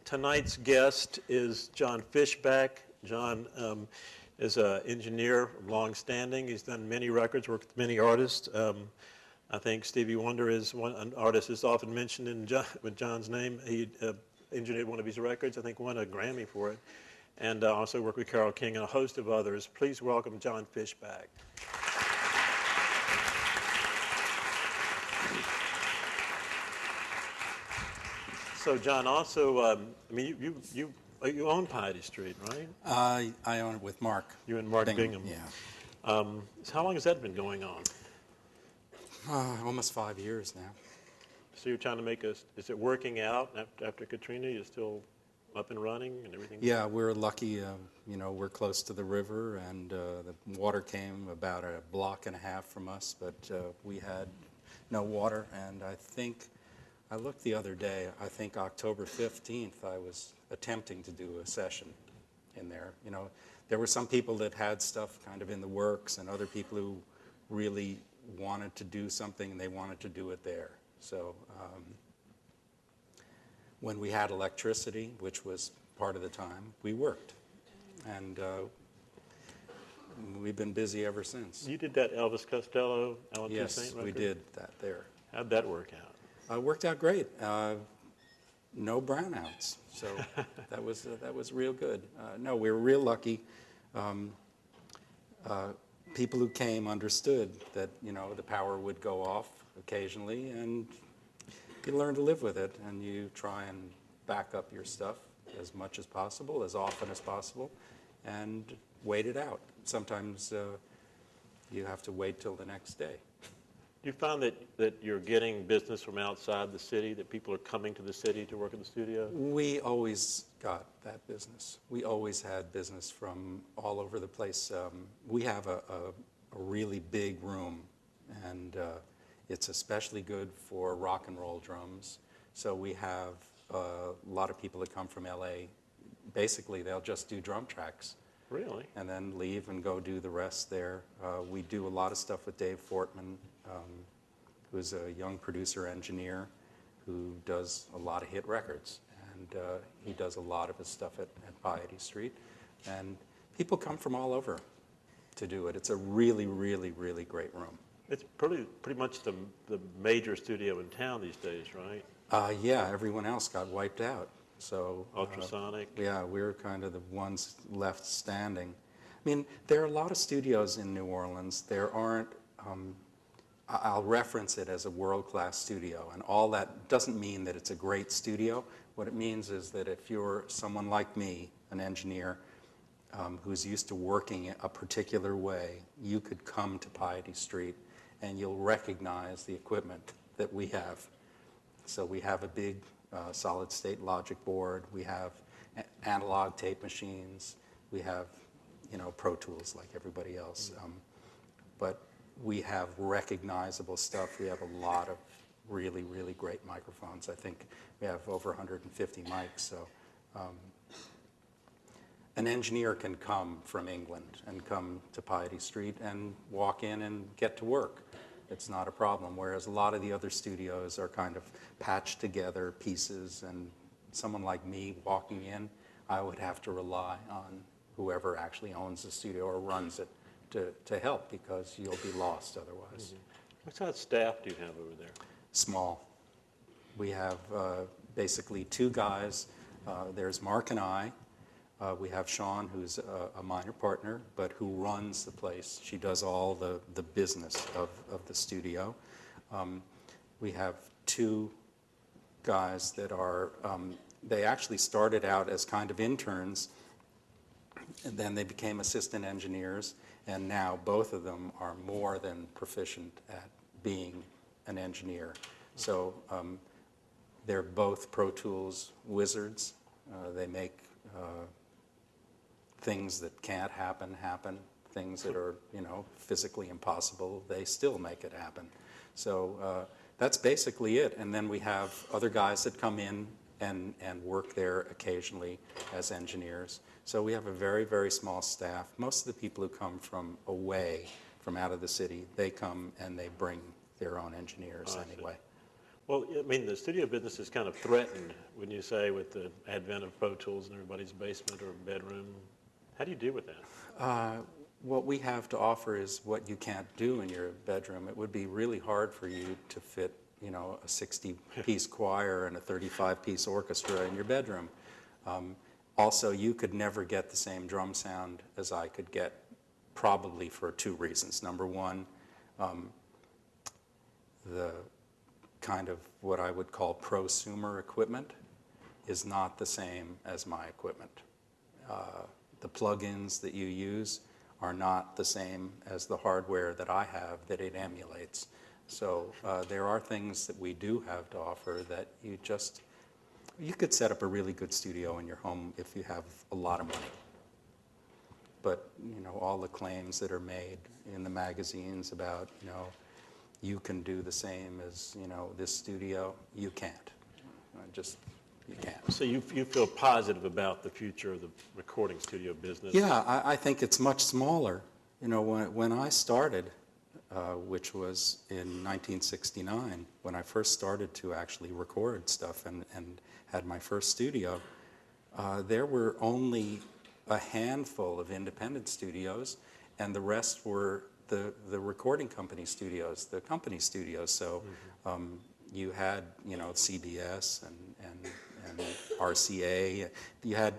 Tonight's guest is John Fischbach. John is an engineer, long-standing. He's done many records, worked with many artists. I think Stevie Wonder is an artist is often mentioned with John's name. He engineered one of his records, I think won a Grammy for it, and also worked with Carole King and a host of others. Please welcome John Fischbach. So John, also, I mean, you own Plety Street, right? I own it with Mark. You and Mark Bingham. Yeah. So how long has that been going on? Almost 5 years now. So you're trying to make is it working out after Katrina? You're still up and running and everything? Yeah, we're lucky. We're close to the river, and the water came about a block and a half from us, but we had no water, and I looked the other day, I think October 15th, I was attempting to do a session in there. You know, there were some people that had stuff kind of in the works and other people who really wanted to do something and they wanted to do it there. So when we had electricity, which was part of the time, we worked. And we've been busy ever since. You did that Elvis Costello, Alan Yes, Toussaint record? we did that there. How'd that work out? Worked out great. No brownouts, so that was real good. No, we were real lucky. People who came understood that the power would go off occasionally, and you learn to live with it, and you try and back up your stuff as much as possible, as often as possible, and wait it out. Sometimes you have to wait till the next day. Do you find that you're getting business from outside the city, that people are coming to the city to work in the studio? We always got that business. We always had business from all over the place. We have a really big room, and it's especially good for rock and roll drums. So we have a lot of people that come from LA. Basically, they'll just do drum tracks. Really? And then leave and go do the rest there. We do a lot of stuff with Dave Fortman, who's a young producer engineer who does a lot of hit records. And he does a lot of his stuff at Plety Street. And people come from all over to do it. It's a really, really, really great room. It's pretty much the major studio in town these days, right? Yeah, everyone else got wiped out. So Ultrasonic. Yeah, we're kind of the ones left standing. I mean, there are a lot of studios in New Orleans. There aren't, I'll reference it as a world-class studio, and all that doesn't mean that it's a great studio. What it means is that if you're someone like me, an engineer, who's used to working a particular way, you could come to Plety Street and you'll recognize the equipment that we have. So we have a big solid-state logic board. We have analog tape machines. We have, Pro Tools like everybody else. But we have recognizable stuff. We have a lot of really, really great microphones. I think we have over 150 mics. So an engineer can come from England and come to Plety Street and walk in and get to work. It's not a problem, whereas a lot of the other studios are kind of patched together pieces, and someone like me walking in, I would have to rely on whoever actually owns the studio or runs it to help, because you'll be lost otherwise. Mm-hmm. What kind of staff do you have over there? Small. We have basically two guys. There's Mark and I. We have Sean, who's a minor partner, but who runs the place. She does all the business of the studio. We have two guys that are, they actually started out as kind of interns, and then they became assistant engineers, and now both of them are more than proficient at being an engineer. So they're both Pro Tools wizards. They make things that can't happen. Things that are, physically impossible, they still make it happen. So that's basically it. And then we have other guys that come in and work there occasionally as engineers. So we have a very, very small staff. Most of the people who come from away, from out of the city, they come and they bring their own engineers anyway. Well, I mean, the studio business is kind of threatened, wouldn't you say, with the advent of Pro Tools in everybody's basement or bedroom? How do you deal with that? What we have to offer is what you can't do in your bedroom. It would be really hard for you to fit, you know, a 60-piece choir and a 35-piece orchestra in your bedroom. Also, you could never get the same drum sound as I could get, probably for two reasons. Number one, the kind of what I would call prosumer equipment is not the same as my equipment. The plugins that you use are not the same as the hardware that I have that it emulates. So there are things that we do have to offer that you could set up a really good studio in your home if you have a lot of money. But, you know, all the claims that are made in the magazines about, you know, you can do the same as, you know, this studio, you can't. You can't. So you feel positive about the future of the recording studio business? Yeah, I think it's much smaller. You know, when I started, which was in 1969, when I first started to actually record stuff and had my first studio, there were only a handful of independent studios, and the rest were the recording company studios, the company studios. So you had, you know, CBS and RCA. You had,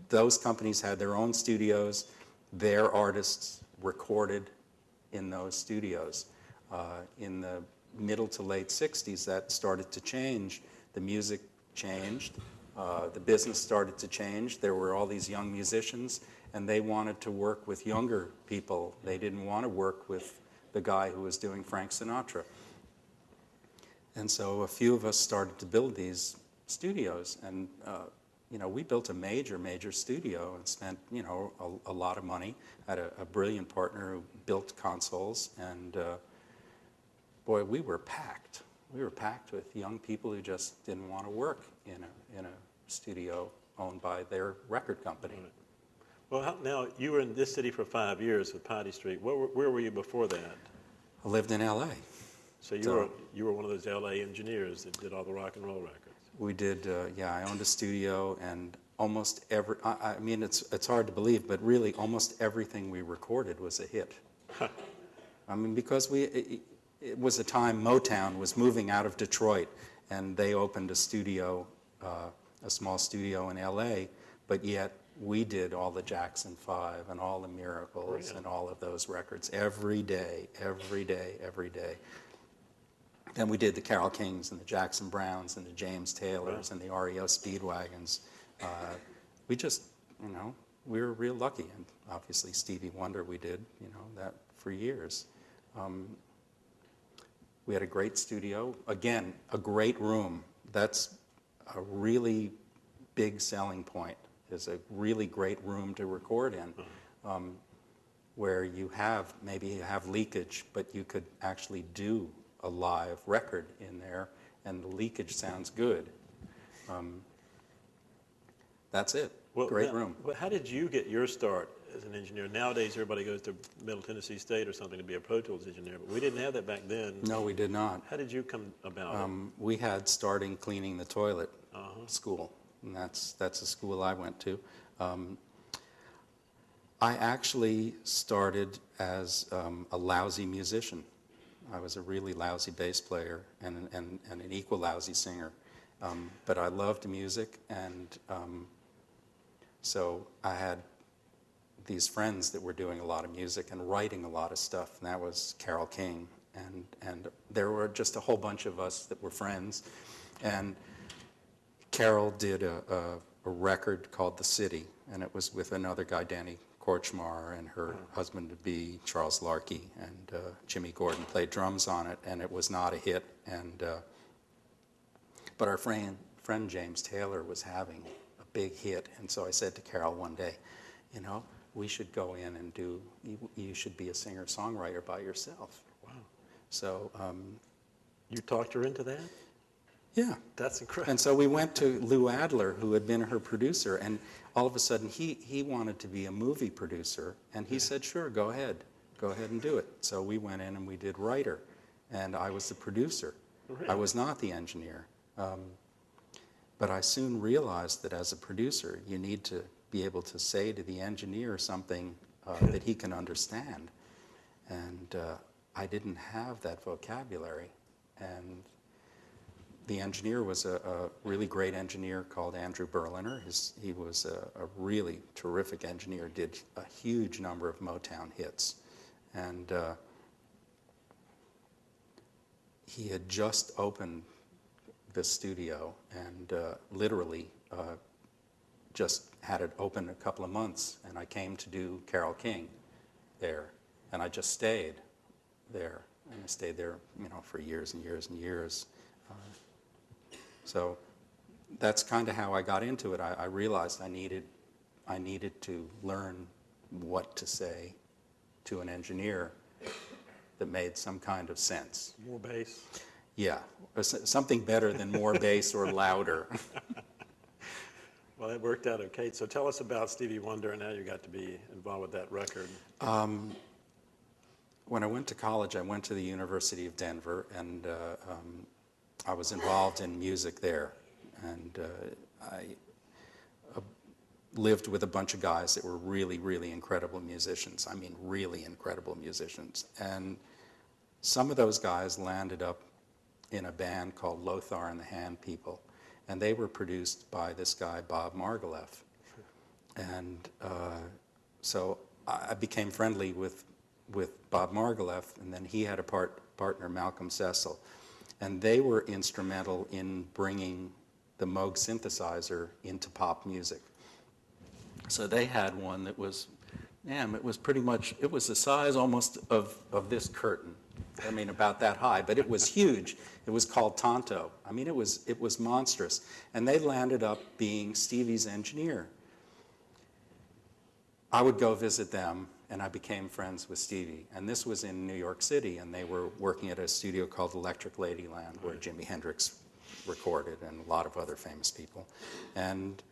those companies had their own studios. Their artists recorded in those studios. In the middle to late 60s, that started to change. The music changed. The business started to change. There were all these young musicians, and they wanted to work with younger people. They didn't want to work with the guy who was doing Frank Sinatra. And so a few of us started to build these studios, and you know, we built a major studio and spent, you know, a lot of money. Had a brilliant partner who built consoles, and boy, we were packed. We were packed with young people who just didn't want to work in a studio owned by their record company. Right. Well, now, you were in this city for 5 years with Plety Street. Where were you before that? I lived in L.A. So you were one of those L.A. engineers that did all the rock and roll records. We did, yeah, I owned a studio, and almost every, I mean, it's hard to believe, but really almost everything we recorded was a hit. I mean, because it was a time Motown was moving out of Detroit, and they opened a studio, a small studio in L.A., but yet we did all the Jackson 5 and all the Miracles and all of those records every day. Then we did the Carole Kings and the Jackson Browns and the James Taylors and the REO Speedwagons. We just, you know, we were real lucky. And obviously Stevie Wonder, we did, you know, that for years. We had a great studio. Again, a great room. That's a really big selling point, is a really great room to record in, where maybe you have leakage, but you could actually do a live record in there, and the leakage sounds good. That's it. Well, great room. Well, how did you get your start as an engineer? Nowadays, everybody goes to Middle Tennessee State or something to be a Pro Tools engineer, but we didn't have that back then. No, we did not. How did you come about it? We had starting cleaning the toilet school, and that's a school I went to. I actually started as a lousy musician. I was a really lousy bass player and an equal lousy singer. But I loved music, and so I had these friends that were doing a lot of music and writing a lot of stuff, and that was Carole King. And there were just a whole bunch of us that were friends. And Carole did a record called The City, and it was with another guy, Danny Korchmar, and her husband-to-be, Charles Larkey, and Jimmy Gordon played drums on it, and it was not a hit. But our friend James Taylor was having a big hit, and so I said to Carole one day, you know, we should go in and you should be a singer-songwriter by yourself. Wow. So... you talked her into that? Yeah. That's incredible. And so we went to Lou Adler, who had been her producer, and all of a sudden he wanted to be a movie producer, and he said, sure, go ahead and do it. So we went in and we did writer, and I was the producer. Really? I was not the engineer. But I soon realized that as a producer, you need to be able to say to the engineer something that he can understand. And I didn't have that vocabulary. And the engineer was a really great engineer called Andrew Berliner. He was a really terrific engineer, did a huge number of Motown hits. And he had just opened the studio and literally just had it open a couple of months. And I came to do Carole King there. And I just stayed there. And I stayed there, you know, for years and years and years. So that's kind of how I got into it. I realized I needed to learn what to say to an engineer that made some kind of sense. More bass? Yeah, something better than more bass or louder. Well, it worked out okay. So tell us about Stevie Wonder and how you got to be involved with that record. When I went to college, I went to the University of Denver, and I was involved in music there. And I lived with a bunch of guys that were really, really incredible musicians. I mean, really incredible musicians. And some of those guys landed up in a band called Lothar and the Hand People. And they were produced by this guy, Bob Margouleff. And so I became friendly with Bob Margouleff, and then he had a partner, Malcolm Cecil. And they were instrumental in bringing the Moog synthesizer into pop music. So they had one that was, it was pretty much, it was the size almost of this curtain. I mean, about that high, but it was huge. It was called Tonto. I mean, it was monstrous. And they landed up being Stevie's engineer. I would go visit them, and I became friends with Stevie. And this was in New York City, and they were working at a studio called Electric Ladyland, where Jimi Hendrix recorded and a lot of other famous people. And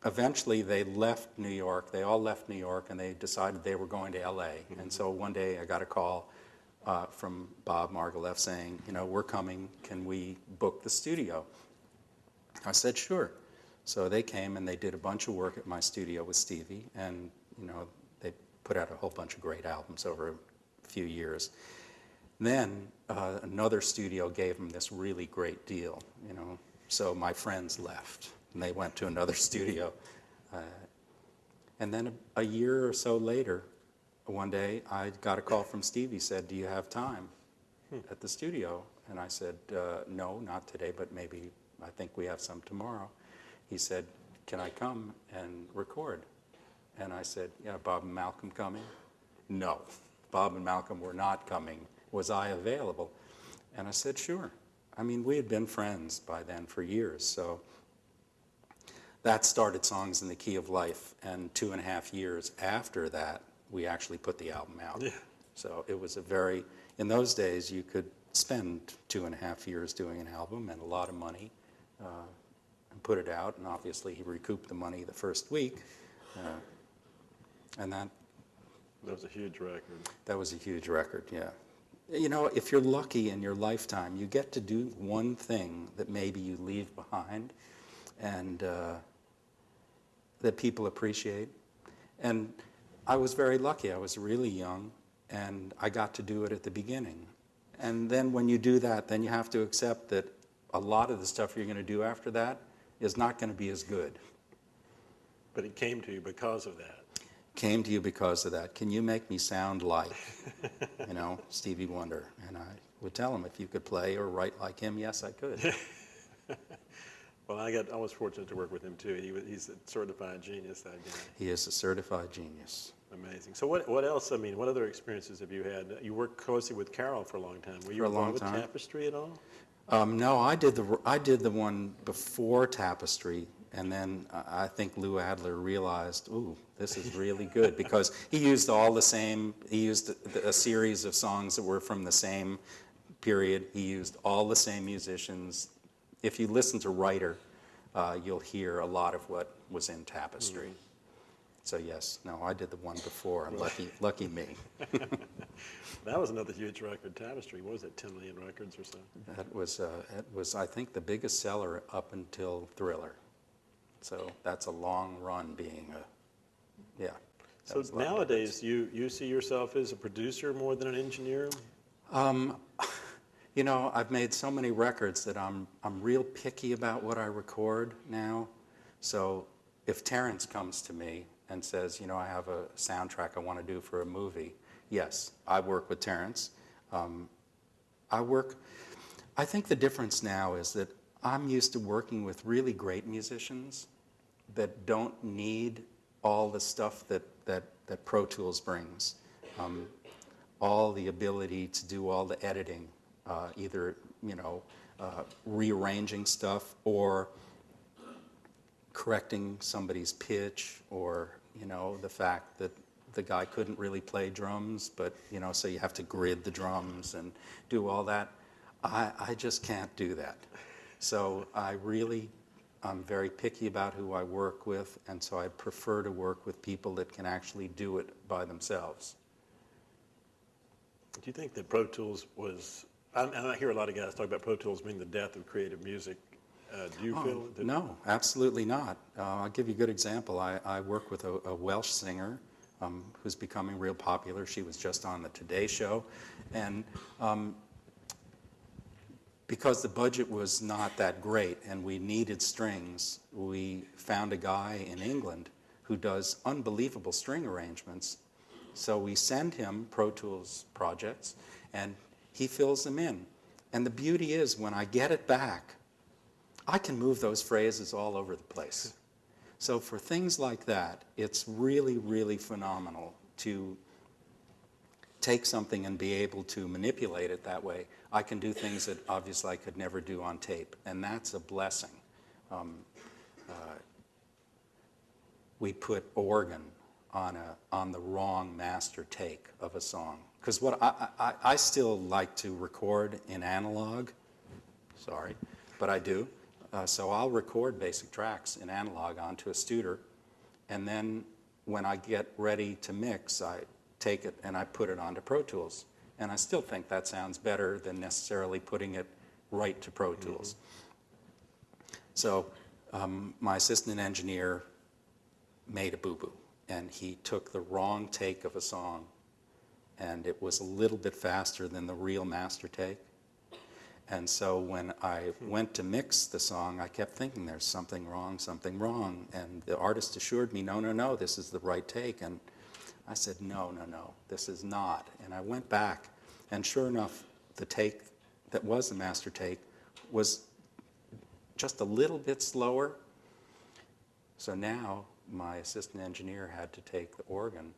eventually they left New York. They all left New York, and they decided they were going to LA. Mm-hmm. And so one day I got a call from Bob Margouleff saying, you know, we're coming, can we book the studio? I said, sure. So they came and they did a bunch of work at my studio with Stevie, and, you know, they put out a whole bunch of great albums over a few years. Then another studio gave them this really great deal, you know, so my friends left, and they went to another studio. And then a year or so later, one day, I got a call from Stevie, said, do you have time at the studio? And I said, no, not today, but maybe I think we have some tomorrow. He said, can I come and record? And I said, yeah, Bob and Malcolm coming? No, Bob and Malcolm were not coming. Was I available? And I said, sure. I mean, we had been friends by then for years, so that started Songs in the Key of Life, and 2.5 years after that, we actually put the album out. Yeah. So it was a very, in those days, you could spend 2.5 years doing an album and a lot of money and put it out, and obviously he recouped the money the first week, and that was a huge record. That was a huge record, yeah. You know, if you're lucky in your lifetime, you get to do one thing that maybe you leave behind and that people appreciate. And I was very lucky. I was really young, and I got to do it at the beginning. And then when you do that, then you have to accept that a lot of the stuff you're going to do after that is not going to be as good. But it came to you because of that. Came to you because of that. Can you make me sound like, you know, Stevie Wonder? And I would tell him, if you could play or write like him, yes, I could. Well, I was fortunate to work with him too. He's a certified genius, that guy. He is a certified genius. Amazing. So what else? I mean, what other experiences have you had? You worked closely with Carole for a long time. Were you involved with Tapestry at all? No, I did the one before Tapestry, and then I think Lou Adler realized, ooh, this is really good, because he used a series of songs that were from the same period. He used all the same musicians. If you listen to Writer, you'll hear a lot of what was in Tapestry. So yes, no, I did the one before, and lucky me. That was another huge record, Tapestry. What was it, 10 million records or so? It was, I think, the biggest seller up until Thriller. So that's a long run being a, yeah. So nowadays, you see yourself as a producer more than an engineer? You know, I've made so many records that I'm real picky about what I record now. So if Terrence comes to me and says, you know, I have a soundtrack I want to do for a movie, yes, I work with Terrence. I think the difference now is that I'm used to working with really great musicians that don't need all the stuff that Pro Tools brings. All the ability to do all the editing, either, you know, rearranging stuff or correcting somebody's pitch, or, you know, the fact that the guy couldn't really play drums, but, you know, so you have to grid the drums and do all that. I just can't do that. So I'm very picky about who I work with, and so I prefer to work with people that can actually do it by themselves. Do you think that Pro Tools was, and I hear a lot of guys talk about Pro Tools being the death of creative music. Do you feel that? No, absolutely not. I'll give you a good example. I work with a Welsh singer who's becoming real popular. She was just on the Today Show. And because the budget was not that great and we needed strings, we found a guy in England who does unbelievable string arrangements. So we send him Pro Tools projects, and he fills them in. And the beauty is, when I get it back, I can move those phrases all over the place. So for things like that, it's really, really phenomenal to take something and be able to manipulate it that way. I can do things that obviously I could never do on tape, and that's a blessing. We put organ on the wrong master take of a song. Because what I still like to record in analog, sorry, but I do. So I'll record basic tracks in analog onto a Studer, and then when I get ready to mix, I take it and I put it onto Pro Tools. And I still think that sounds better than necessarily putting it right to Pro Tools. So my assistant engineer made a boo-boo, and he took the wrong take of a song, and it was a little bit faster than the real master take. And so when I went to mix the song, I kept thinking, there's something wrong, and the artist assured me, no, this is the right take. And I said, no, this is not. And I went back, and sure enough, the take that was the master take was just a little bit slower. So now my assistant engineer had to take the organ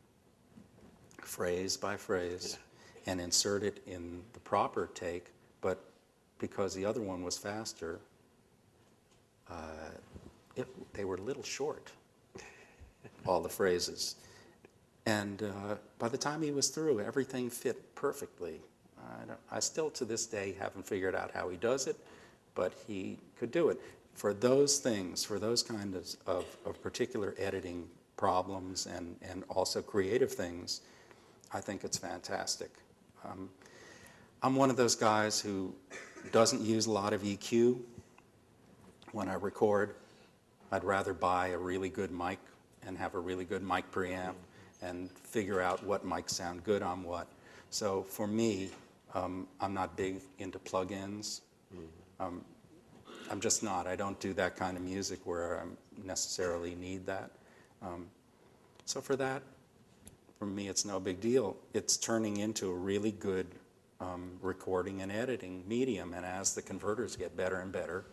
phrase by phrase and insert it in the proper take, but because the other one was faster, they were a little short, all the phrases. And by the time he was through, everything fit perfectly. I still, to this day, haven't figured out how he does it, but he could do it. For those things, for those kinds of particular editing problems and also creative things, I think it's fantastic. I'm one of those guys who doesn't use a lot of EQ when I record. I'd rather buy a really good mic and have a really good mic preamp and figure out what mics sound good on what. So for me, I'm not big into plugins. I'm just not. I don't do that kind of music where I necessarily need that. So for that, for me, it's no big deal. It's turning into a really good recording and editing medium, and as the converters get better and better,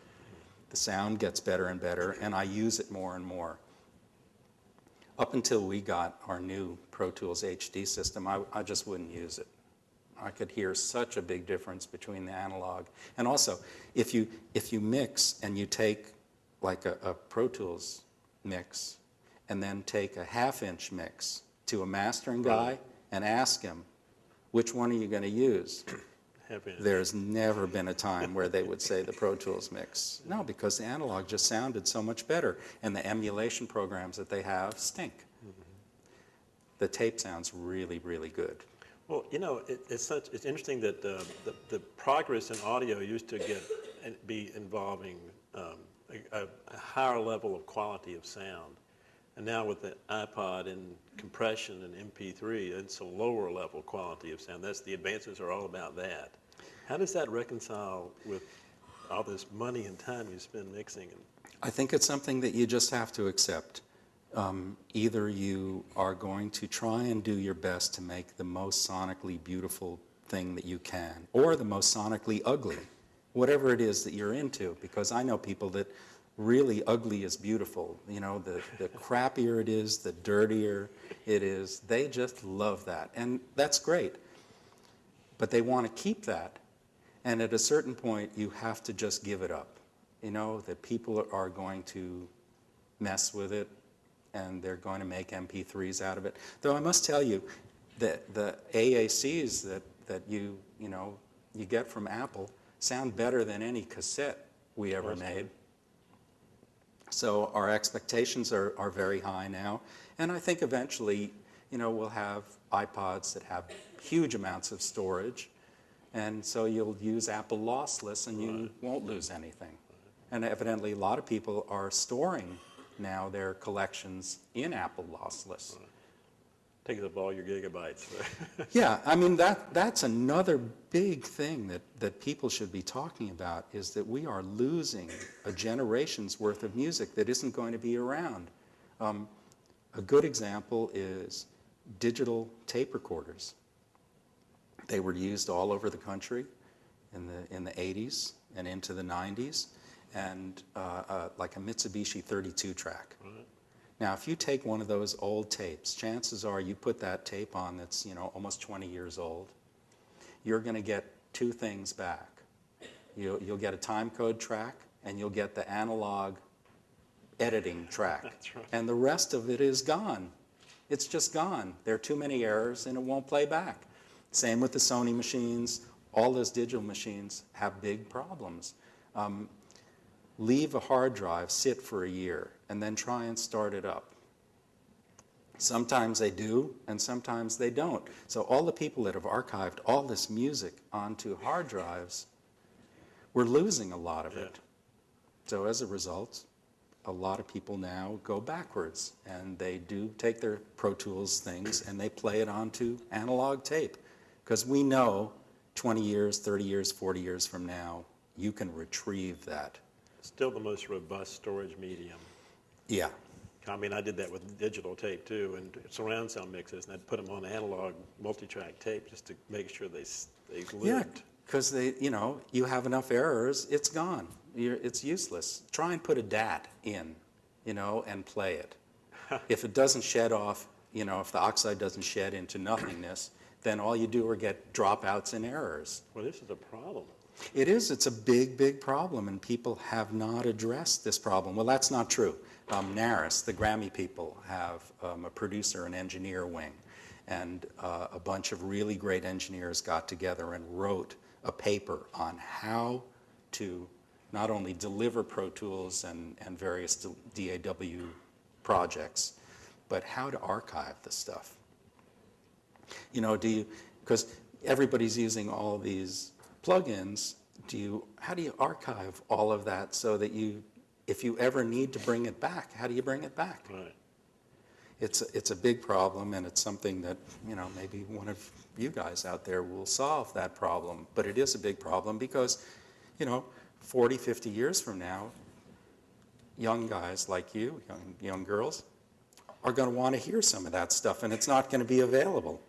the sound gets better and better, and I use it more and more. Up until we got our new Pro Tools HD system, I just wouldn't use it. I could hear such a big difference between the analog. And also, if you mix and you take like a Pro Tools mix and then take a half-inch mix to a mastering guy and ask him, which one are you going to use? There's never been a time where they would say the Pro Tools mix. No, because the analog just sounded so much better, and the emulation programs that they have stink. the tape sounds really, really good. Well, you know, it's interesting that the progress in audio used to be involving a higher level of quality of sound. And now with the iPod and compression and MP3, it's a lower level quality of sound. The advances are all about that. How does that reconcile with all this money and time you spend mixing? I think it's something that you just have to accept. Either you are going to try and do your best to make the most sonically beautiful thing that you can, or the most sonically ugly, whatever it is that you're into, because I know people that really ugly is beautiful. You know, the crappier it is, the dirtier it is, they just love that, and that's great. But they want to keep that, and at a certain point you have to just give it up. You know, that people are going to mess with it, and they're going to make MP3s out of it. Though I must tell you that the AACs that you get from Apple sound better than any cassette we ever made. So our expectations are very high now, and I think eventually, you know, we'll have iPods that have huge amounts of storage, and so you'll use Apple lossless and you won't lose anything. And evidently a lot of people are storing now their collections in Apple lossless. Take up all your gigabytes. Yeah, I mean, that's another big thing that people should be talking about, is that we are losing a generation's worth of music that isn't going to be around. A good example is digital tape recorders. They were used all over the country in the 80s and into the 90s, and like a Mitsubishi 32 track. Right. Now, if you take one of those old tapes, chances are you put that tape on that's, you know, almost 20 years old, you're going to get two things back. You'll get a time code track, and you'll get the analog editing track. That's right. And the rest of it is gone. It's just gone. There are too many errors, and it won't play back. Same with the Sony machines. All those digital machines have big problems. Leave a hard drive sit for a year and then try and start it up. Sometimes they do, and sometimes they don't. So all the people that have archived all this music onto hard drives, we're losing a lot of it. So as a result, a lot of people now go backwards, and they do take their Pro Tools things and they play it onto analog tape, because we know 20 years, 30 years, 40 years from now, you can retrieve that. Still the most robust storage medium. Yeah. I mean, I did that with digital tape too, and surround sound mixes, and I'd put them on analog multi-track tape just to make sure they lived. Yeah, because you have enough errors, it's gone. It's useless. Try and put a DAT in, and play it. If it doesn't shed off, if the oxide doesn't shed into nothingness, then all you do are get dropouts and errors. Well, this is a problem. It is. It's a big, big problem, and people have not addressed this problem. Well, that's not true. NARIS, the Grammy people, have a producer and engineer wing, and a bunch of really great engineers got together and wrote a paper on how to not only deliver Pro Tools and various DAW projects, but how to archive the stuff. Because everybody's using all these plugins, how do you archive all of that so that if you ever need to bring it back, how do you bring it back? Right. It's a big problem, and it's something that, maybe one of you guys out there will solve that problem. But it is a big problem because, 40, 50 years from now, young guys like you, young girls, are going to want to hear some of that stuff, and it's not going to be available.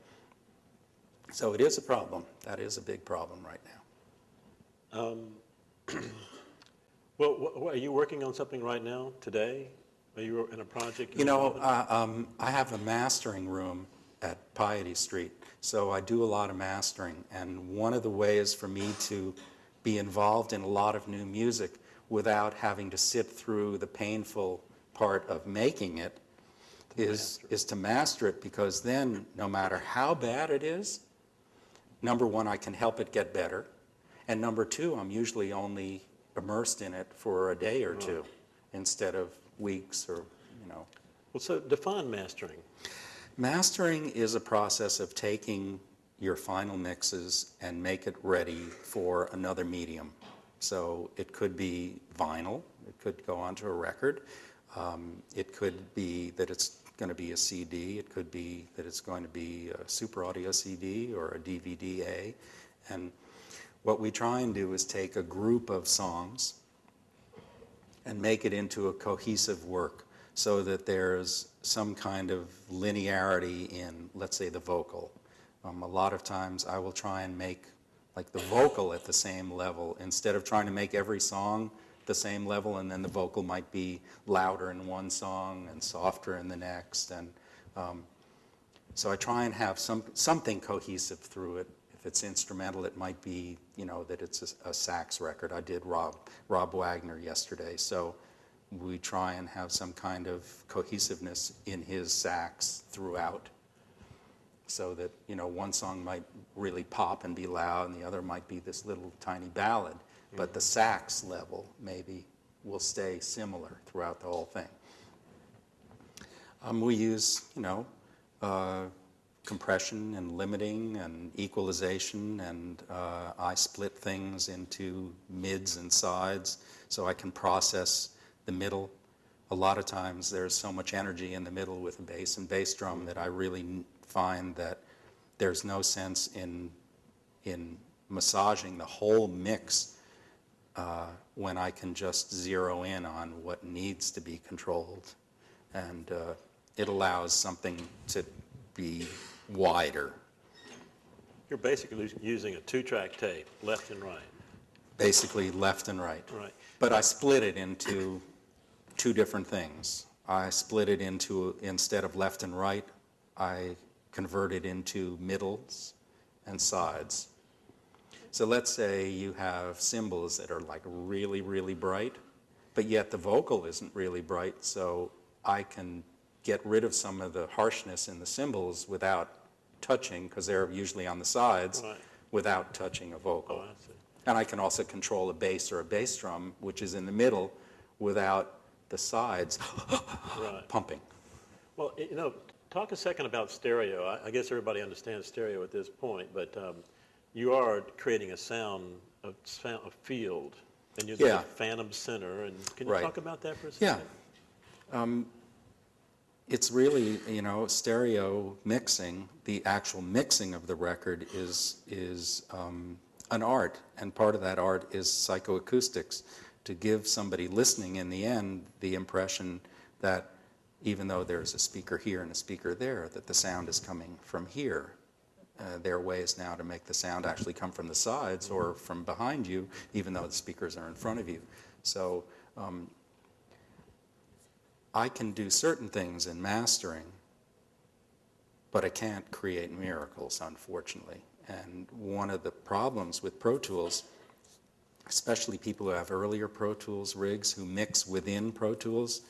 So it is a problem. That is a big problem right now. Well, are you working on something right now, today? Are you in a project? I have a mastering room at Plety Street, so I do a lot of mastering. And one of the ways for me to be involved in a lot of new music without having to sit through the painful part of making it is to master it, because then no matter how bad it is, number one, I can help it get better. And number two, I'm usually only immersed in it for a day or two instead of weeks or. Well, so define mastering. Mastering is a process of taking your final mixes and make it ready for another medium. So it could be vinyl, it could go onto a record, it could be that it's going to be a CD, it could be that it's going to be a Super Audio CD or a DVD-A. And what we try and do is take a group of songs and make it into a cohesive work so that there's some kind of linearity in, let's say, the vocal. A lot of times I will try and make like the vocal at the same level instead of trying to make every song the same level, and then the vocal might be louder in one song and softer in the next. And so I try and have something cohesive through it. If it's instrumental, it might be, that it's a sax record. I did Rob Wagner yesterday, so we try and have some kind of cohesiveness in his sax throughout, so that one song might really pop and be loud, and the other might be this little tiny ballad, but the sax level maybe will stay similar throughout the whole thing. We use compression and limiting and equalization, and I split things into mids and sides so I can process the middle. A lot of times there's so much energy in the middle with a bass and bass drum that I really find that there's no sense in massaging the whole mix when I can just zero in on what needs to be controlled. And it allows something to be wider. You're basically using a two-track tape, left and right. Basically left and right. Right. But I split it into two different things. I split it into, instead of left and right, I convert it into middles and sides. So let's say you have cymbals that are like really, really bright, but yet the vocal isn't really bright, so I can get rid of some of the harshness in the cymbals without touching, because they're usually on the sides, Right. without touching a vocal. Oh, I see. And I can also control a bass or a bass drum, which is in the middle, without the sides Right. pumping. Well, talk a second about stereo. I guess everybody understands stereo at this point, but you are creating a field, and you're the phantom center. And can you talk about that for a second? Yeah. It's really, stereo mixing, the actual mixing of the record is an art, and part of that art is psychoacoustics, to give somebody listening in the end the impression that even though there's a speaker here and a speaker there, that the sound is coming from here. There are ways now to make the sound actually come from the sides or from behind you, even though the speakers are in front of you. So I can do certain things in mastering, but I can't create miracles, unfortunately. And one of the problems with Pro Tools, especially people who have earlier Pro Tools rigs who mix within Pro Tools,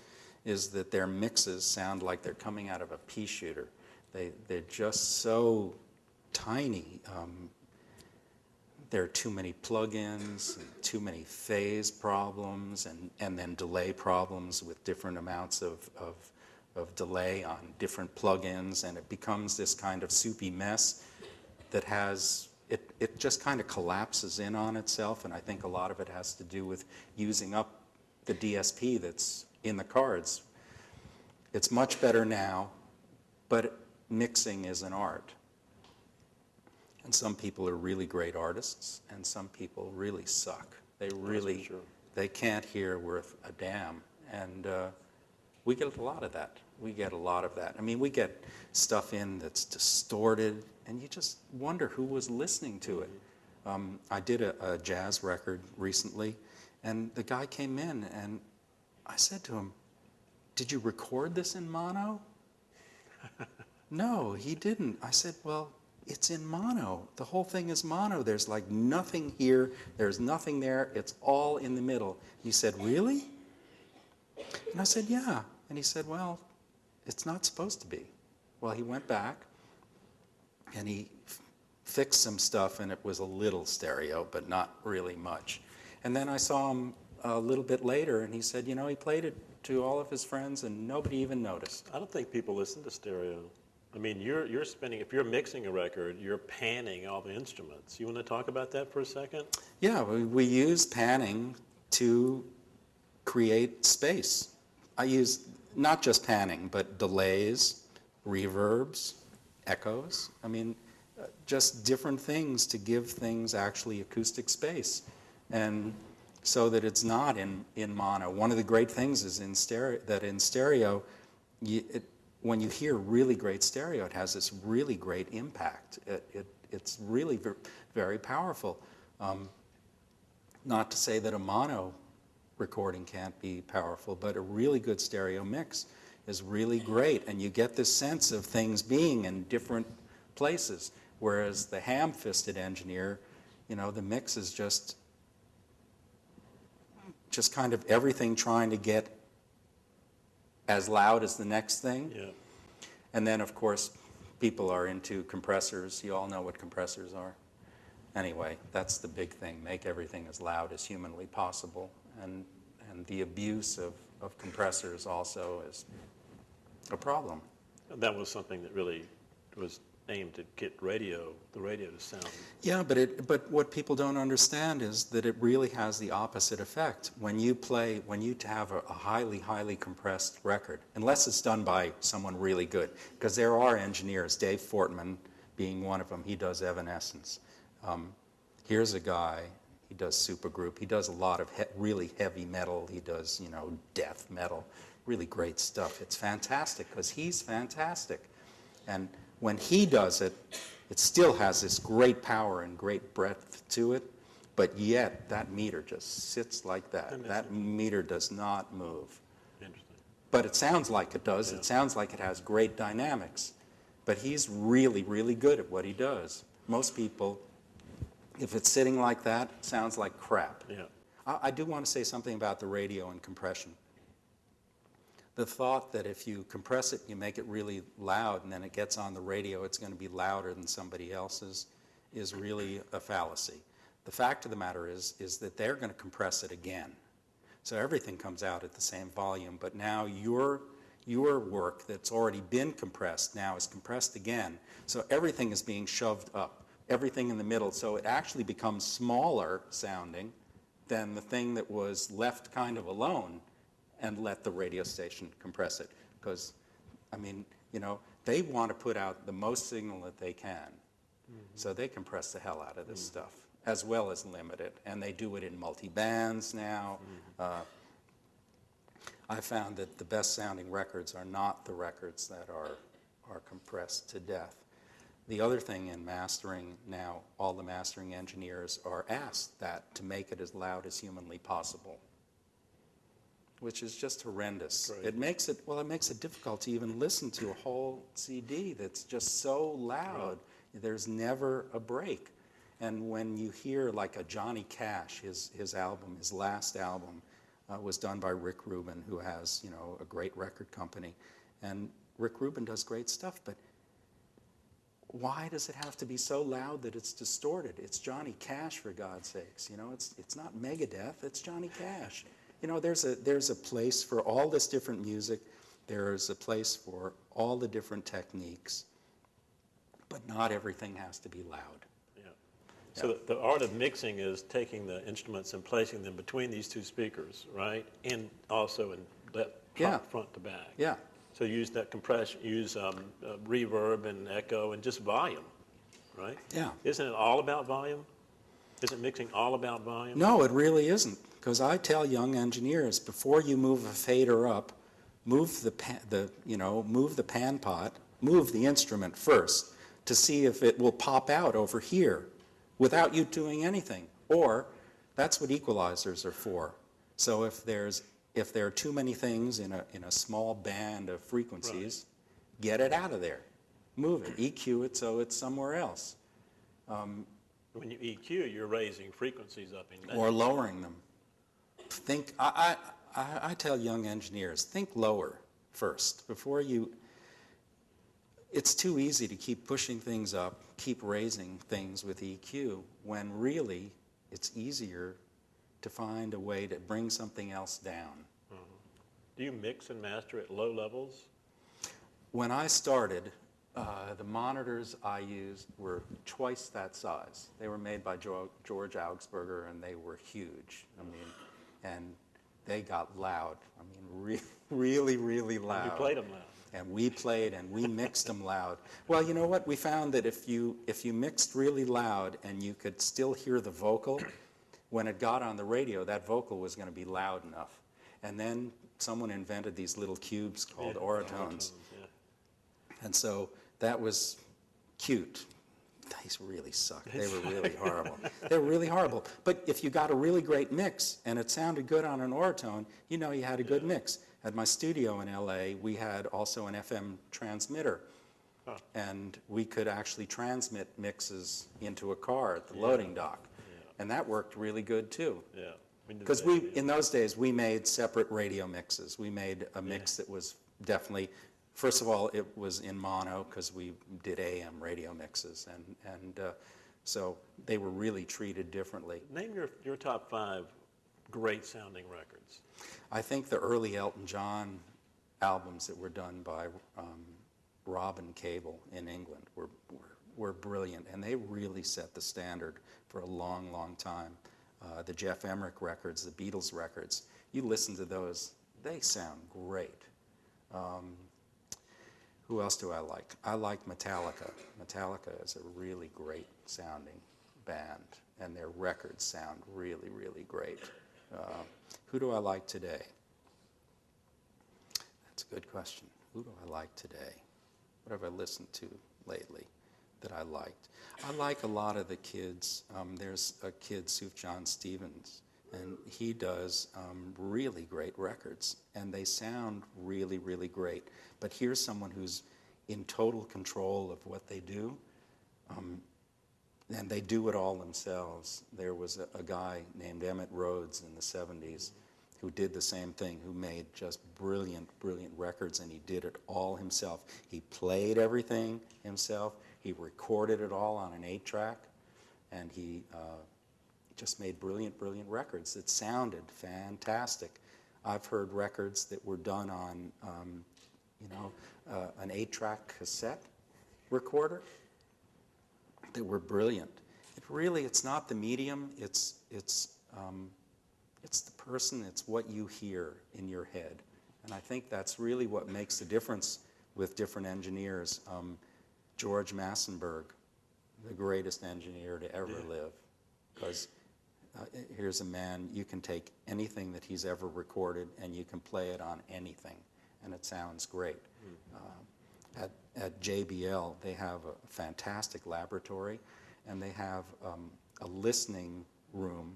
is that their mixes sound like they're coming out of a pea shooter. They're just so tiny. There are too many plugins, too many phase problems, and then delay problems with different amounts of delay on different plugins, and it becomes this kind of soupy mess that it just kind of collapses in on itself, and I think a lot of it has to do with using up the DSP that's in the cards. It's much better now, but mixing is an art. And some people are really great artists, and some people really suck. They can't hear worth a damn. And we get a lot of that. I mean, we get stuff in that's distorted, and you just wonder who was listening to it. I did a jazz record recently, and the guy came in, and I said to him, "Did you record this in mono?" No, he didn't. I said, "Well, it's in mono. The whole thing is mono. There's like nothing here. There's nothing there. It's all in the middle." And he said, "Really?" And I said, "Yeah." And he said, "Well, it's not supposed to be." Well, he went back and he fixed some stuff, and it was a little stereo, but not really much. And then I saw him a little bit later, and he said, he played it to all of his friends, and nobody even noticed. I don't think people listen to stereo. I mean, you're spending, if you're mixing a record, you're panning all the instruments. You want to talk about that for a second? Yeah, we use panning to create space. I use not just panning, but delays, reverbs, echoes. I mean, just different things to give things actually acoustic space, and so that it's not in mono. One of the great things is in stereo, when you hear really great stereo, it has this really great impact. It's really very powerful. Not to say that a mono recording can't be powerful, but a really good stereo mix is really great, and you get this sense of things being in different places. Whereas the ham-fisted engineer, the mix is just kind of everything trying to get as loud as the next thing. Yeah. And then, of course, people are into compressors. You all know what compressors are. Anyway, that's the big thing. Make everything as loud as humanly possible. And the abuse of compressors also is a problem. And that was something that really was aimed to get the radio to sound. Yeah, but what people don't understand is that it really has the opposite effect. When you have a highly compressed record, unless it's done by someone really good, because there are engineers, Dave Fortman being one of them, he does Evanescence. Here's a guy, he does supergroup, he does a lot of really heavy metal, he does, death metal, really great stuff. It's fantastic, because he's fantastic. And when he does it, it still has this great power and great breadth to it, but yet that meter just sits like that. That meter does not move. Interesting. But it sounds like it does. Yeah. It sounds like it has great dynamics. But he's really, really good at what he does. Most people, if it's sitting like that, it sounds like crap. Yeah. I do want to say something about the radio and compression. The thought that if you compress it, you make it really loud, and then it gets on the radio, it's going to be louder than somebody else's, is really a fallacy. The fact of the matter is that they're going to compress it again. So everything comes out at the same volume, but now your work that's already been compressed now is compressed again. So everything is being shoved up, everything in the middle. So it actually becomes smaller sounding than the thing that was left kind of alone and let the radio station compress it. Because, they want to put out the most signal that they can. Mm-hmm. So they compress the hell out of this stuff, as well as limit it. And they do it in multi-bands now. Mm-hmm. I found that the best sounding records are not the records that are compressed to death. The other thing in mastering now, all the mastering engineers are asked that to make it as loud as humanly possible, which is just horrendous. Right. It makes it difficult to even listen to a whole CD that's just so loud. Right. There's never a break. And when you hear like a Johnny Cash, his last album was done by Rick Rubin, who has, a great record company. And Rick Rubin does great stuff, but why does it have to be so loud that it's distorted? It's Johnny Cash, for God's sakes. It's not Megadeth, it's Johnny Cash. There's a place for all this different music. There's a place for all the different techniques, but not everything has to be loud. Yeah. So the art of mixing is taking the instruments and placing them between these two speakers, right? And also in front to back. Yeah. So use that compression, use reverb and echo and just volume, right? Yeah. Isn't it all about volume? Isn't mixing all about volume? No, it really isn't. Because I tell young engineers, before you move a fader up, move the pan pot, move the instrument first to see if it will pop out over here without you doing anything. Or that's what equalizers are for. So if there are too many things in a small band of frequencies, right, get it out of there. Move it, EQ it so it's somewhere else. When you EQ, you're raising frequencies up and down. Or lowering them. I tell young engineers, think lower first before you. It's too easy to keep pushing things up, keep raising things with EQ, when really it's easier to find a way to bring something else down. Mm-hmm. Do you mix and master at low levels? When I started, The monitors I used were twice that size. They were made by George Augsburger, and they were huge. I mean, and they got loud. I mean, really, really loud. You played them loud. And we played and we mixed them loud. Well, you know what? We found that if you mixed really loud and you could still hear the vocal, when it got on the radio, that vocal was going to be loud enough. And then someone invented these little cubes called oratones. Yeah. And so that was cute. These really sucked. They were really horrible. They were really horrible. But if you got a really great mix and it sounded good on an orotone, you know you had a good mix. At my studio in LA, we had also an FM transmitter. Huh. And we could actually transmit mixes into a car at the loading dock. Yeah. And that worked really good too. Yeah. Because in those days, we made separate radio mixes. We made a mix that was definitely, first of all, it was in mono because we did AM radio mixes. And so they were really treated differently. Name your top 5 great sounding records. I think the early Elton John albums that were done by Robin Cable in England were brilliant, and they really set the standard for a long, long time. The Jeff Emmerich records, the Beatles records, you listen to those, they sound great. Who else do I like? I like Metallica. Metallica is a really great sounding band, and their records sound really, really great. Who do I like today? That's a good question. Who do I like today? What have I listened to lately that I liked? I like a lot of the kids. There's a kid, Sufjan Stevens, and he does really great records, and they sound really, really great. But here's someone who's in total control of what they do, and they do it all themselves. There was a guy named Emmett Rhodes in the 70s who did the same thing, who made just brilliant, brilliant records, and he did it all himself. He played everything himself. He recorded it all on an 8-track, and he just made brilliant, brilliant records that sounded fantastic. I've heard records that were done on, an 8-track cassette recorder that were brilliant. It's not the medium, it's the person, it's what you hear in your head. And I think that's really what makes the difference with different engineers. George Massenburg, the greatest engineer to ever live, because here's a man, you can take anything that he's ever recorded and you can play it on anything, and it sounds great. At JBL, they have a fantastic laboratory, and they have a listening room,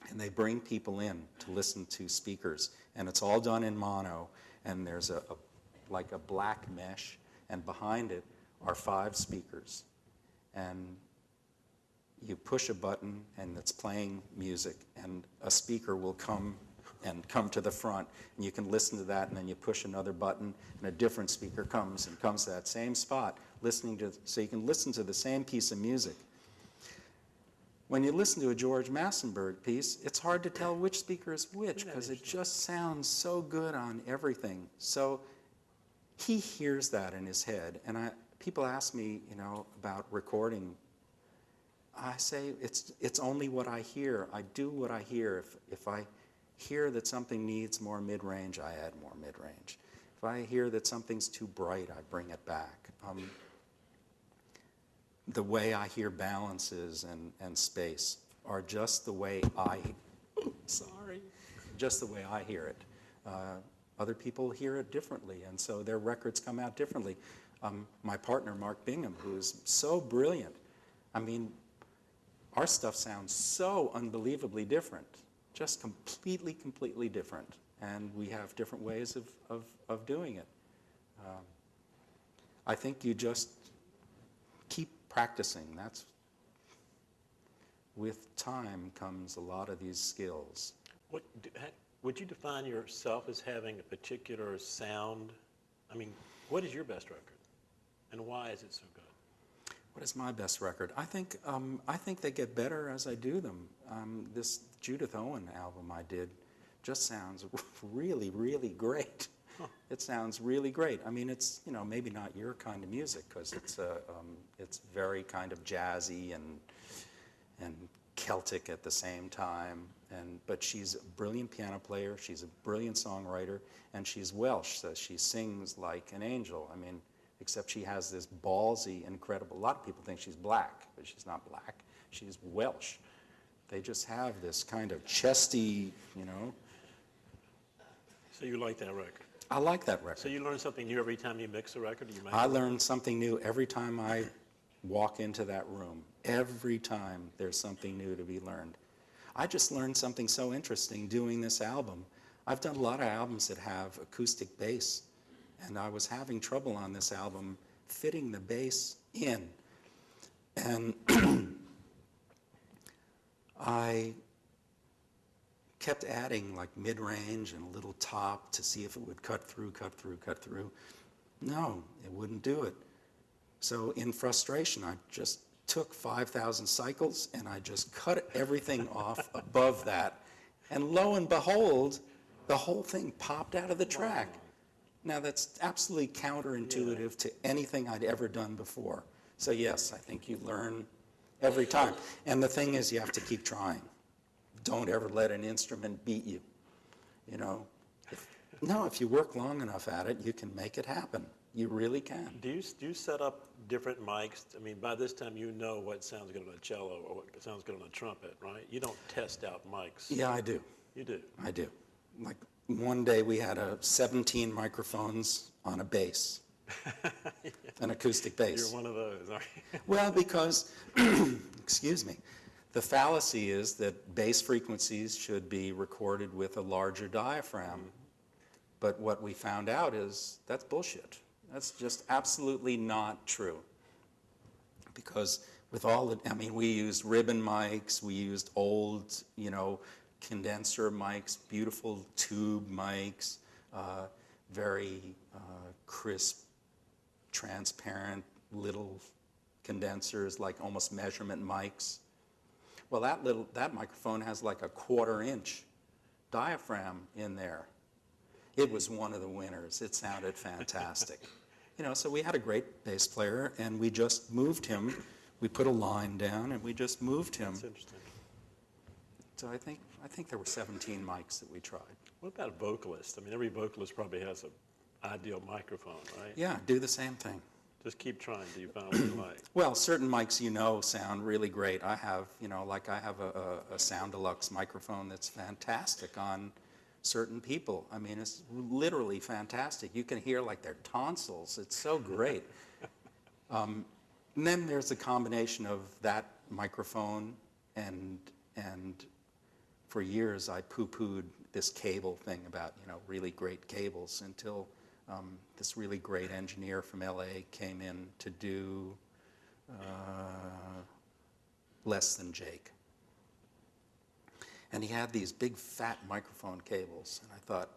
and they bring people in to listen to speakers, and it's all done in mono, and there's like a black mesh, and behind it are 5 speakers, and you push a button and it's playing music, and a speaker will come to the front, and you can listen to that, and then you push another button and a different speaker comes to that same spot, so you can listen to the same piece of music. When you listen to a George Massenburg piece, it's hard to tell which speaker is which, because it just sounds so good on everything. So he hears that in his head, and people ask me, about recording. I say it's only what I hear. I do what I hear. If I hear that something needs more mid-range, I add more mid-range. If I hear that something's too bright, I bring it back. The way I hear balances and space are just the way just the way I hear it. Other people hear it differently, and so their records come out differently. My partner, Mark Bingham, who is so brilliant, I mean, our stuff sounds so unbelievably different, just completely different, and we have different ways of doing it. I think you just keep practicing. With time comes a lot of these skills. Would you define yourself as having a particular sound? I mean, what is your best record, and why is it so good? What is my best record? I think they get better as I do them. This Judith Owen album I did just sounds really, really great. It sounds really great. I mean, it's, you know, maybe not your kind of music because it's very kind of jazzy and Celtic at the same time. But she's a brilliant piano player, she's a brilliant songwriter, and she's Welsh, so she sings like an angel. I mean, except she has this ballsy, incredible, a lot of people think she's black, but she's not black, she's Welsh. They just have this kind of chesty, you know. So you like that record? I like that record. So you learn something new every time you mix a record? You make I learn something new every time I walk into that room. Every time there's something new to be learned. I just learned something so interesting doing this album. I've done a lot of albums that have acoustic bass, and I was having trouble on this album fitting the bass in. And I kept adding like mid-range and a little top to see if it would cut through. No, it wouldn't do it. So in frustration, I just took 5,000 cycles and I just cut everything off above that. And lo and behold, the whole thing popped out of the track. Wow. Now that's absolutely counterintuitive to anything I'd ever done before. So yes, I think you learn every time. And the thing is, you have to keep trying. Don't ever let an instrument beat you. You know, if you work long enough at it, you can make it happen. You really can. Do you set up different mics? I mean, by this time you know what sounds good on a cello or what sounds good on a trumpet, right? You don't test out mics. Yeah, I do. You do? I do. Like one day we had 17 microphones on a bass, an acoustic bass. You're one of those, aren't you? Well, because, excuse me, the fallacy is that bass frequencies should be recorded with a larger diaphragm. But what we found out is that's bullshit. That's just absolutely not true. Because with all the, I mean, we used ribbon mics, we used old, you know, condenser mics, beautiful tube mics, very crisp, transparent little condensers, like almost measurement mics. Well, that microphone has like a 1/4 inch diaphragm in there. It was one of the winners. It sounded fantastic. You know, so we had a great bass player, and we just moved him. We put a line down, and we just moved him. That's interesting. So I think there were 17 mics that we tried. What about a vocalist? I mean, every vocalist probably has an ideal microphone, right? Yeah, do the same thing. Just keep trying till you find what you like. Well, certain mics, you know, sound really great. I have, you know, like I have a Sound Deluxe microphone that's fantastic on certain people. I mean, it's literally fantastic. You can hear like their tonsils. It's so great. And then there's a combination of that microphone and for years I poo-pooed this cable thing about, you know, really great cables until this really great engineer from LA came in to do Less Than Jake. And he had these big fat microphone cables, and I thought,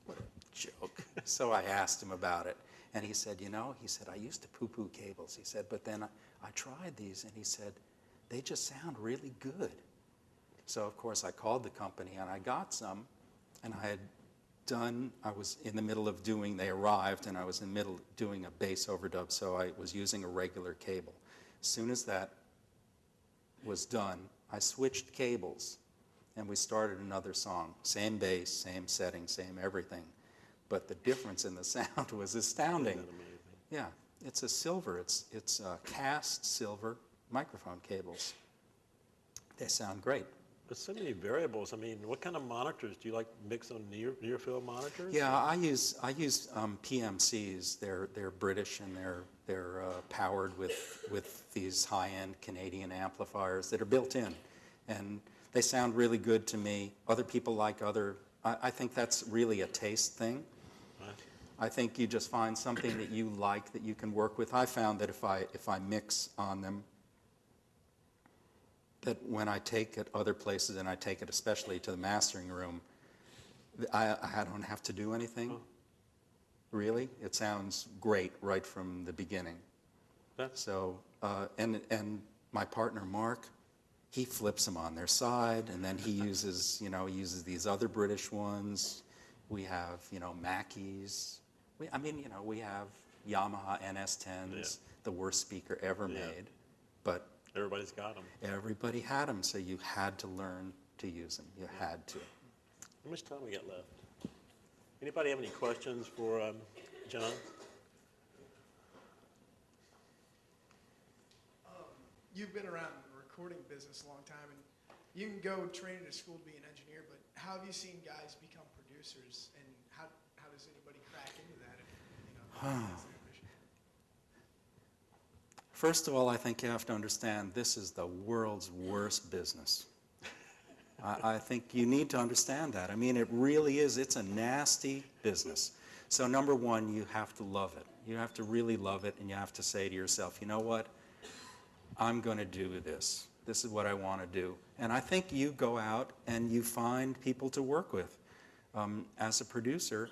what a joke. So I asked him about it, and he said, you know, he said, I used to poo-poo cables. He said, but then I tried these, and he said, they just sound really good. So of course I called the company, and I got some, and I was in the middle of doing, they arrived, and I was in the middle of doing a bass overdub, so I was using a regular cable. As soon as that was done, I switched cables, and we started another song. Same bass, same setting, same everything. But the difference in the sound was astounding. Isn't that amazing? Yeah, it's a silver, it's cast silver microphone cables. They sound great. But so many variables. I mean, what kind of monitors? Do you like mix on near field monitors? Yeah, I use PMCs. They're British, and they're powered with these high-end Canadian amplifiers that are built in, and they sound really good to me. Other people like other. I think that's really a taste thing. Right. I think you just find something that you like that you can work with. I found that if I mix on them, that when I take it other places, and I take it especially to the mastering room, I don't have to do anything. Oh. Really, it sounds great right from the beginning. So, and my partner Mark, he flips them on their side, and then he uses, you know, he uses these other British ones, We have, Mackeys. We have Yamaha NS10s, the worst speaker ever made, but Everybody's got them. everybody had them, so you had to learn to use them. You had to. How much time we got left? Anybody have any questions for John? You've been around the recording business a long time, and you can go train at a school to be an engineer, but how have you seen guys become producers, and how does anybody crack into that? That's their ambition? First of all, I think you have to understand this is the world's worst business. I think you need to understand that. I mean, it really is. It's a nasty business. So number one, you have to love it. You have to really love it, and you have to say to yourself, you know what? I'm going to do this. This is what I want to do. And I think you go out and you find people to work with. As a producer,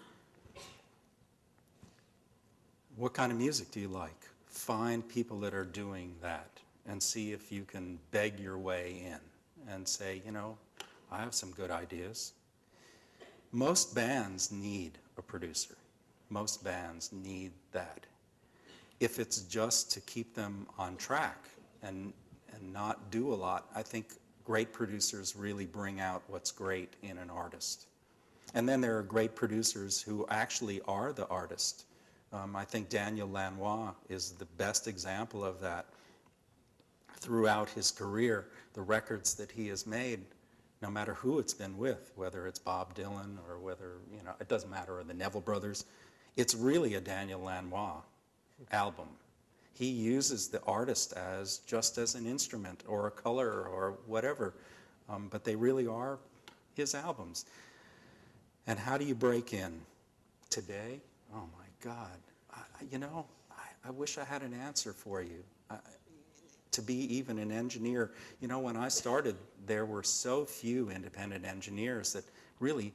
what kind of music do you like? Find people that are doing that and see if you can beg your way in and say, I have some good ideas. Most bands need a producer. Most bands need that. If it's just to keep them on track and not do a lot, I think great producers really bring out what's great in an artist. And then there are great producers who actually are the artist. I think Daniel Lanois is the best example of that. Throughout his career, the records that he has made, no matter who it's been with, whether it's Bob Dylan or whether, it doesn't matter, or the Neville Brothers, it's really a Daniel Lanois album. He uses the artist just as an instrument or a color or whatever, but they really are his albums. And how do you break in? Today? Oh my God. I wish I had an answer for you. To be even an engineer, when I started, there were so few independent engineers that really,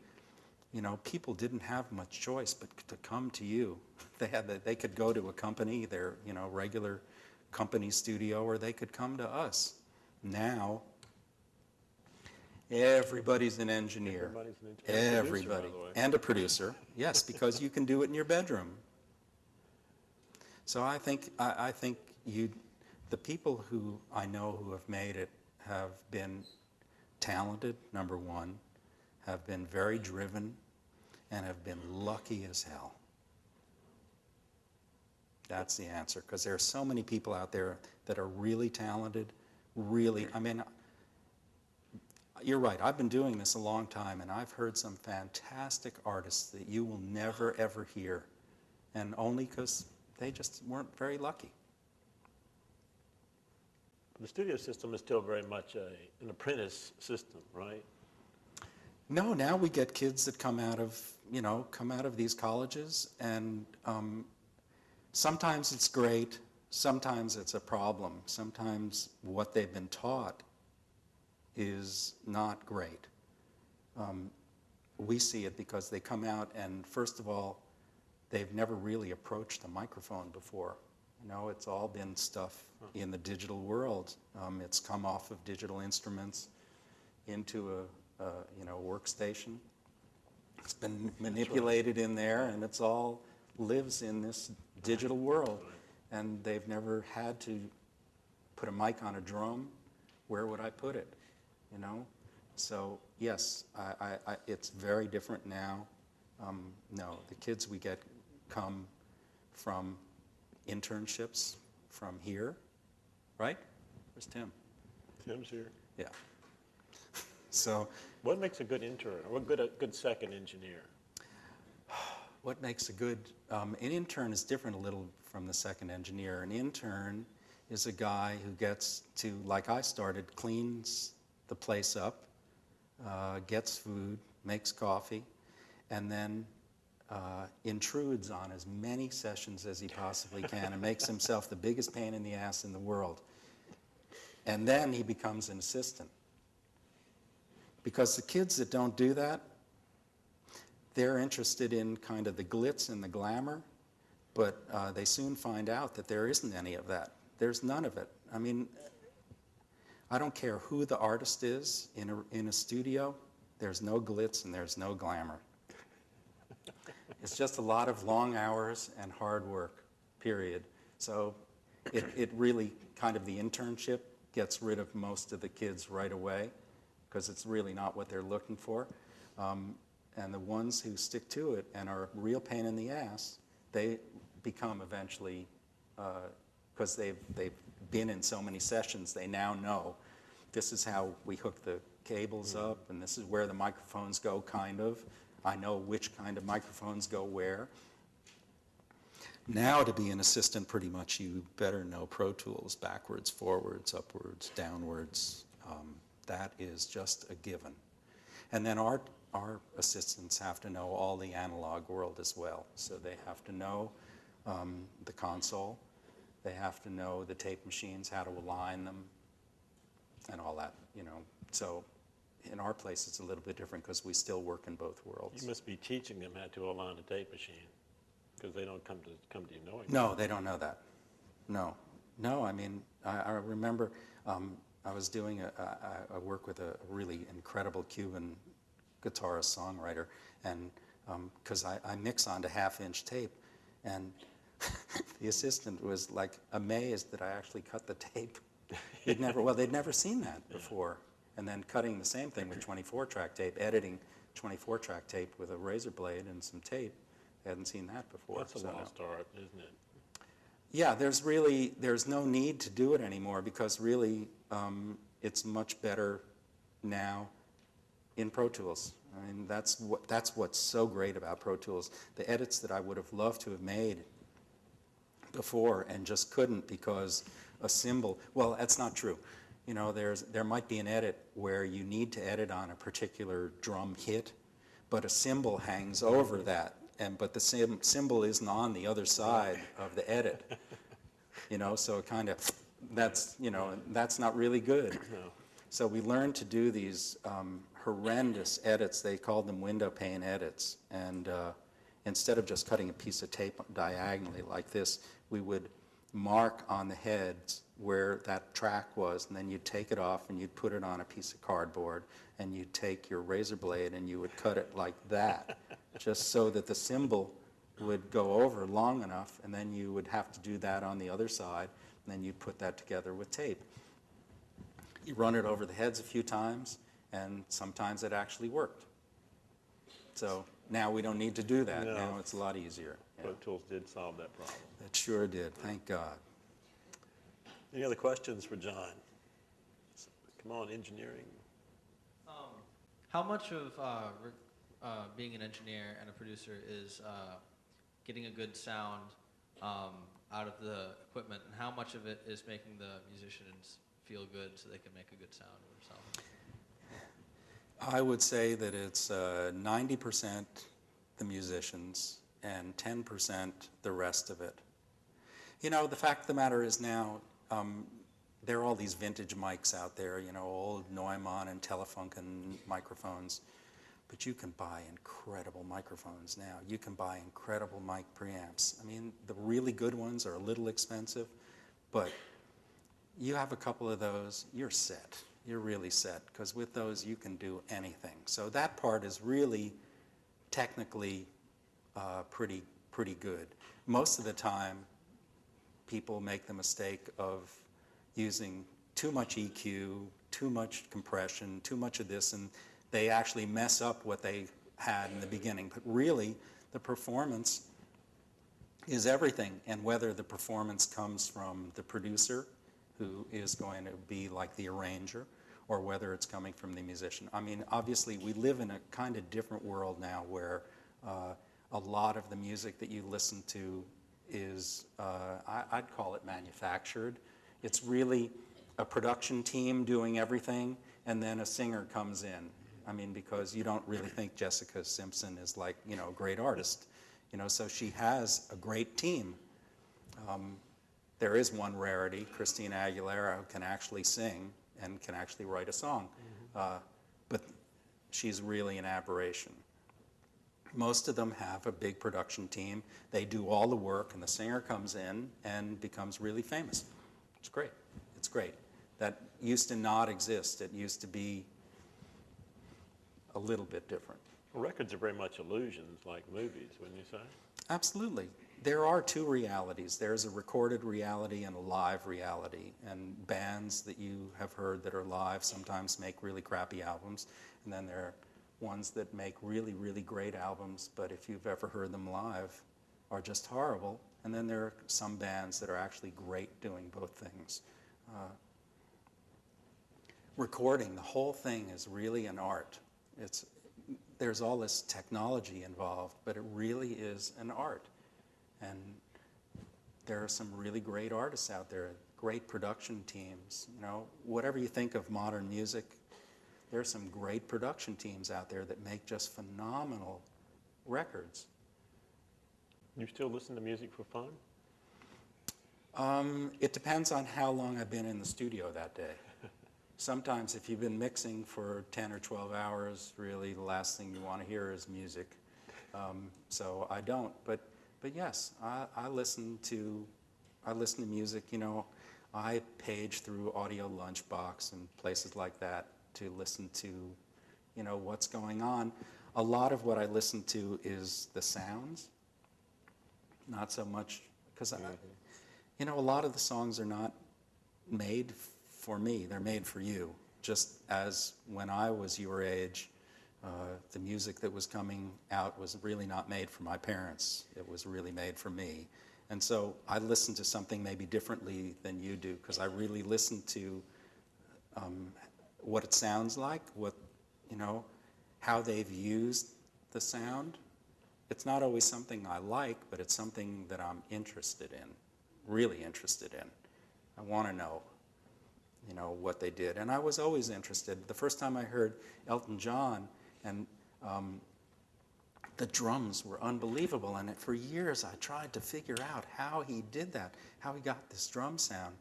people didn't have much choice but to come to you. They could go to a company, their regular company studio, or they could come to us. Now, everybody's an engineer. Everybody. And a producer, yes, because you can do it in your bedroom. So I think the people who I know who have made it have been talented, number one, have been very driven, and have been lucky as hell. That's the answer, because there are so many people out there that are really talented, you're right, I've been doing this a long time, and I've heard some fantastic artists that you will never, ever hear, and only because they just weren't very lucky. The studio system is still very much an apprentice system, right? No, now we get kids that come out of these colleges, and sometimes it's great, sometimes it's a problem. Sometimes what they've been taught is not great. We see it because they come out and, first of all, they've never really approached a microphone before. It's all been stuff in the digital world. It's come off of digital instruments into a workstation. It's been manipulated in there, and it's all lives in this digital world. And they've never had to put a mic on a drum. Where would I put it? So yes, it's very different now. No, the kids we get come from internships from here, right? Where's Tim? Tim's here. Yeah. So what makes a good intern, or a good second engineer? what makes a good, an intern is different a little from the second engineer. An intern is a guy who gets to, like I started, cleans the place up, gets food, makes coffee, and then intrudes on as many sessions as he possibly can and makes himself the biggest pain in the ass in the world. And then he becomes an assistant. Because the kids that don't do that, they're interested in kind of the glitz and the glamour, but they soon find out that there isn't any of that. There's none of it. I mean, I don't care who the artist is in a studio, there's no glitz and there's no glamour. It's just a lot of long hours and hard work, period. So it really kind of, the internship gets rid of most of the kids right away because it's really not what they're looking for. And the ones who stick to it and are a real pain in the ass, they become eventually, because they've been in so many sessions, they now know this is how we hook the cables up, and this is where the microphones go, kind of. I know which kind of microphones go where. Now, to be an assistant, pretty much you better know Pro Tools backwards, forwards, upwards, downwards. That is just a given. And then our assistants have to know all the analog world as well. So they have to know the console. They have to know the tape machines, how to align them, and all that, you know. So in our place, it's a little bit different because we still work in both worlds. You must be teaching them how to align a tape machine because they don't come to you knowing. No, they don't know that. No. I mean, I remember I was doing a work with a really incredible Cuban guitarist, songwriter, and because I mix onto half-inch tape, and the assistant was like amazed that I actually cut the tape. They'd never seen that before. And then cutting the same thing with 24-track tape, editing 24-track tape with a razor blade and some tape. They hadn't seen that before. That's a lost art, isn't it? Yeah, there's no need to do it anymore because really it's much better now in Pro Tools. I mean, that's what's so great about Pro Tools. The edits that I would have loved to have made before and just couldn't because a cymbal, well, that's not true. You know, there might be an edit where you need to edit on a particular drum hit, but a cymbal hangs over that, but the cymbal isn't on the other side of the edit. You know, so it kind of, that's not really good. No. So we learned to do these horrendous edits. They called them window pane edits. And instead of just cutting a piece of tape diagonally like this, we would mark on the heads where that track was, and then you'd take it off and you'd put it on a piece of cardboard, and you'd take your razor blade and you would cut it like that, just so that the cymbal would go over long enough, and then you would have to do that on the other side, and then you'd put that together with tape. You run it over the heads a few times, and sometimes it actually worked. So now we don't need to do that. No. Now it's a lot easier. Pro Tools did solve that problem. It sure did, thank God. Any other questions for John? Come on, engineering. How much of being an engineer and a producer is getting a good sound out of the equipment, and how much of it is making the musicians feel good so they can make a good sound of themselves? I would say that it's 90% the musicians and 10% the rest of it. You know, the fact of the matter is now, there are all these vintage mics out there, you know, old Neumann and Telefunken microphones, but you can buy incredible microphones now. You can buy incredible mic preamps. I mean, the really good ones are a little expensive, but you have a couple of those, you're set. You're really set, because with those you can do anything. So that part is really technically pretty good. Most of the time, people make the mistake of using too much EQ, too much compression, too much of this, and they actually mess up what they had in the beginning. But really, the performance is everything, and whether the performance comes from the producer, who is going to be like the arranger, or whether it's coming from the musician. I mean, obviously, we live in a kind of different world now where a lot of the music that you listen to is, I'd call it manufactured. It's really a production team doing everything, and then a singer comes in. I mean, because you don't really think Jessica Simpson is like, you know, a great artist. You know, so she has a great team. There is one rarity, Christina Aguilera, who can actually sing and can actually write a song. But she's really an aberration. Most of them have a big production team. They do all the work, and the singer comes in and becomes really famous. It's great. It's great. That used to not exist. It used to be a little bit different. Records are very much illusions, like movies, wouldn't you say? Absolutely. There are two realities. There's a recorded reality and a live reality. And bands that you have heard that are live sometimes make really crappy albums. And then there are ones that make really, really great albums, but if you've ever heard them live, are just horrible. And then there are some bands that are actually great doing both things. Recording, the whole thing is really an art. There's all this technology involved, but it really is an art. And there are some really great artists out there, great production teams. You know, whatever you think of modern music, there are some great production teams out there that make just phenomenal records. You still listen to music for fun? It depends on how long I've been in the studio that day. Sometimes if you've been mixing for 10 or 12 hours, really the last thing you want to hear is music. So I don't, but yes, I listen to music. You know, I page through Audio Lunchbox and places like that to listen to, you know, what's going on. A lot of what I listen to is the sounds, not so much, because you know, a lot of the songs are not made for me, they're made for you. Just as when I was your age, the music that was coming out was really not made for my parents. It was really made for me. And so I listen to something maybe differently than you do, because I really listen to what it sounds like, what, you know, how they've used the sound. It's not always something I like, but it's something that I'm interested in, really interested in. I want to know, you know, what they did. And I was always interested. The first time I heard Elton John, and the drums were unbelievable. And for years I tried to figure out how he did that, how he got this drum sound.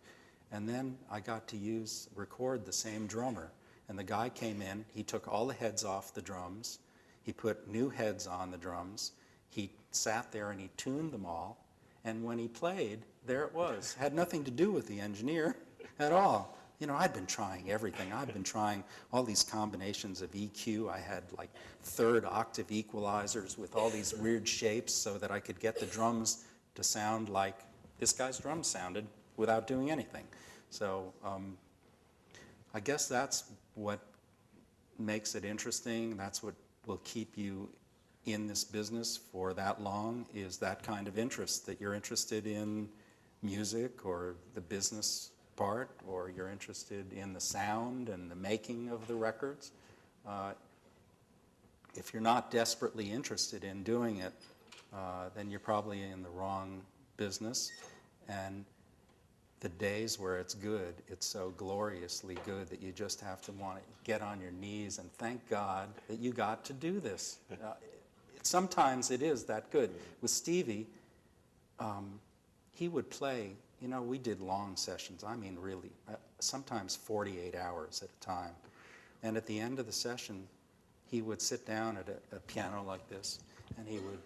And then I got to record the same drummer. And the guy came in, he took all the heads off the drums, he put new heads on the drums, he sat there and he tuned them all. And when he played, there it was. Had nothing to do with the engineer at all. You know, I'd been trying everything. I'd been trying all these combinations of EQ. I had like third octave equalizers with all these weird shapes so that I could get the drums to sound like this guy's drums sounded without doing anything. So I guess that's what makes it interesting. That's what will keep you in this business for that long, is that kind of interest, that you're interested in music or the business part, or you're interested in the sound and the making of the records. If you're not desperately interested in doing it, then you're probably in the wrong business. And the days where it's good, it's so gloriously good that you just have to want to get on your knees and thank God that you got to do this. Sometimes it is that good. With Stevie, he would play. You know, we did long sessions. I mean, really, sometimes 48 hours at a time. And at the end of the session, he would sit down at a piano like this, and he would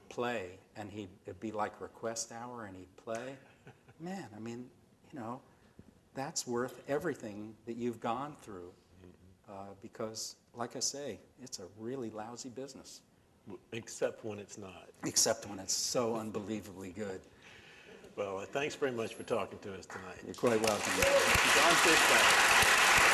play, and it'd be like request hour, and he'd play. Man, I mean, you know, that's worth everything that you've gone through, because, like I say, it's a really lousy business. Except when it's not. Except when it's so unbelievably good. Well, thanks very much for talking to us tonight. You're quite welcome. John Fischbach.